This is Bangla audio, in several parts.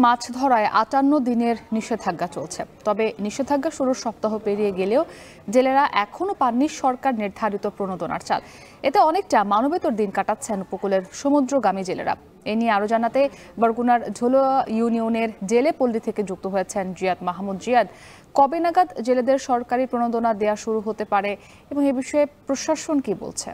মাছ ধরায় ৫৮ দিনের নিষেধাজ্ঞা চলছে। তবে নিষেধাজ্ঞা শুরুর সপ্তাহ পেরিয়ে গেলেও জেলেরা এখনও পাননি সরকার নির্ধারিত প্রণোদনার চাল। এতে অনেকটা মানবেতর দিন কাটাচ্ছেন উপকূলের সমুদ্রগামী জেলেরা। এ নিয়ে আরও জানাতে বরগুনার ঝোলোয়া ইউনিয়নের জেলে পল্লী থেকে যুক্ত হয়েছেন জিয়াদ মাহমুদ। জিয়াদ, কবে নাগাদ জেলেদের সরকারি প্রণোদনা দেওয়া শুরু হতে পারে এবং এ বিষয়ে প্রশাসন কি বলছে?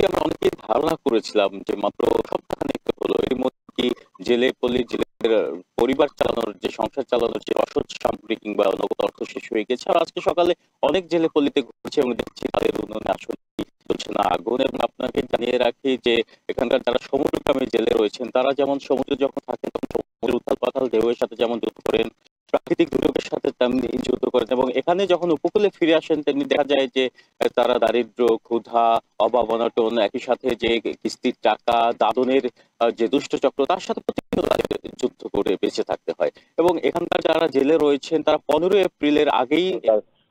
আমরা অনেকেই ধারণা করেছিলাম যে মাত্র সপ্তাহখানেক হলো এর মধ্যে কি জেলে পল্লী জেলেদের পরিবার চালানোর যে সংসার চালানোর যে রসদ সামগ্রী কিংবা নগদ অর্থ শেষ হয়ে গেছে। আর আজকে সকালে অনেক জেলে পল্লীতে ঘুরছে এবং দেখছি তাদের উন্নয়নে আসলে চলছে না আগুন। এবং আপনাকে জানিয়ে রাখি যে এখানকার যারা সমুদ্রগামী জেলে রয়েছেন তারা যেমন সমুদ্রে যখন থাকেন তখন সমুদ্রের উথাল পাথাল ঢেউয়ের সাথে যেমন যুদ্ধ করেন, প্রাকৃতিক দুর্যোগের সাথে তেমনি যুদ্ধ করেন, এবং এখানে যখন উপকূলে ফিরে আসেন তেমনি দেখা যায় যে তারা দারিদ্র, ক্ষুধা, অভাব অনটন, একই সাথে যে কিস্তির টাকা দাদনের যে দুষ্টচক্র তার সাথে প্রতিনিয়ত তাদের যুদ্ধ করে বেঁচে থাকতে হয়। এবং এখানকার যারা জেলে রয়েছেন তারা 15 এপ্রিলের আগেই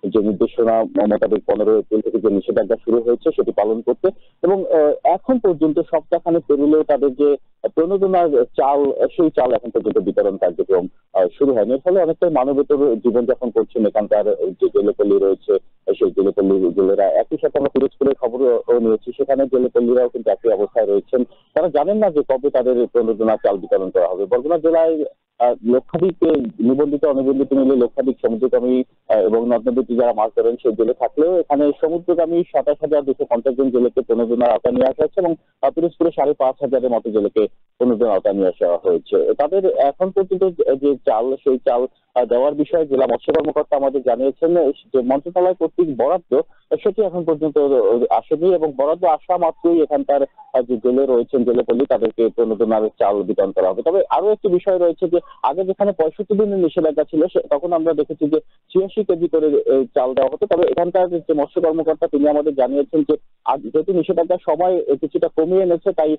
যে নির্দেশনা মোতাবেক 15 এপ্রিল থেকে যে নিষেধাজ্ঞা শুরু হয়েছে সেটি পালন করতে, এবং এখন পর্যন্ত সপ্তাহখানেক পেরোলেও তাদের যে প্রণোদনার চাল সেই চাল এখন পর্যন্ত বিতরণ কার্যক্রম শুরু হয়নি। এর ফলে অনেকটাই মানবেতর জীবনযাপন করছেন এখানকার যে জেলেপল্লী রয়েছে সেই জেলেপল্লী জেলেরা। একই সাথে আমরা পিরোজপুরের খবরও নিয়েছি, সেখানে জেলেপল্লীরাও কিন্তু একই অবস্থায় রয়েছেন। তারা জানেন না যে কবে তাদের প্রণোদনা চাল বিতরণ করা হবে। বরগুনা জেলায় লক্ষাধিক নিবন্ধিত অনিবন্ধিত মিলে লক্ষাধিক সমুদ্রগামী এবং নদ নদীতে যারা মাছ ধরেন সেই জেলে থাকলেও এখানে সমুদ্রগামী ২৭,২৫০ জন জেলেকে প্রণোদনার আওতায় নিয়ে আসা হচ্ছে এবং পিরোজপুরে ৫,৫০০ মতো জেলেকে প্রণোদনার আওতায় নিয়ে আসা হয়েছে। তাদের এখন পর্যন্ত যে চাল সেই চাল দেওয়ার বিষয়ে জেলা মৎস্য কর্মকর্তা আমাদের জানিয়েছেন যে মন্ত্রণালয় কর্তৃক বরাদ্দ সেটি এখন পর্যন্ত আসেনি, এবং বরাদ্দ আসা মাত্রই এখানকার যে জেলে রয়েছেন জেলেপল্লী তাদেরকে প্রণোদনার চাল বিতরণ করা হবে। তবে আরো একটি বিষয় রয়েছে যে আগে যেখানে ৬৫ দিনের নিষেধাজ্ঞা ছিল তখন আমরা দেখেছি যে ৮৬ কেজি করে চাল দেওয়া হতো। তবে এখানকার যে মৎস্য কর্মকর্তা তিনি আমাদের জানিয়েছেন যে যেহেতু নিষেধাজ্ঞার সময় কিছুটা কমিয়ে এনেছে তাই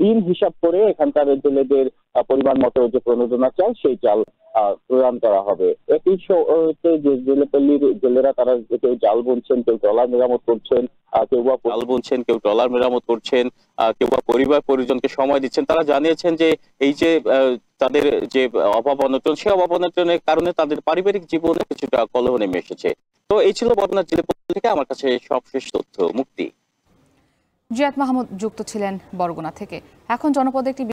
দিন হিসাব করে এখানকার জেলেদের পরিমাণ মতো যে প্রণোদনা চাল সেই চাল প্রদান করা হবে। একই যে জেলেপল্লীর জেলেরা তারা কেউ জাল বুনছেন, কেউ ট্রলার মেরামত করছেন, কেউ বা জাল বুনছেন, কেউ ট্রলার মেরামত করছেন, কেউ বা পরিবার পরিজনকে সময় দিচ্ছেন। তারা জানিয়েছেন যে এই যে তাদের যে অভাব অনটন সেই অভাব অনটনের কারণে তাদের পারিবারিক জীবনে কিছুটা কলহ নেমে এসেছে। তো এই ছিল বরগুনা জেলেপল্লী থেকে আমার কাছে সবশেষ তথ্য। মুক্তি। জিয়াদ মাহমুদ যুক্ত ছিলেন বরগুনা থেকে। এখন জনপদ একটি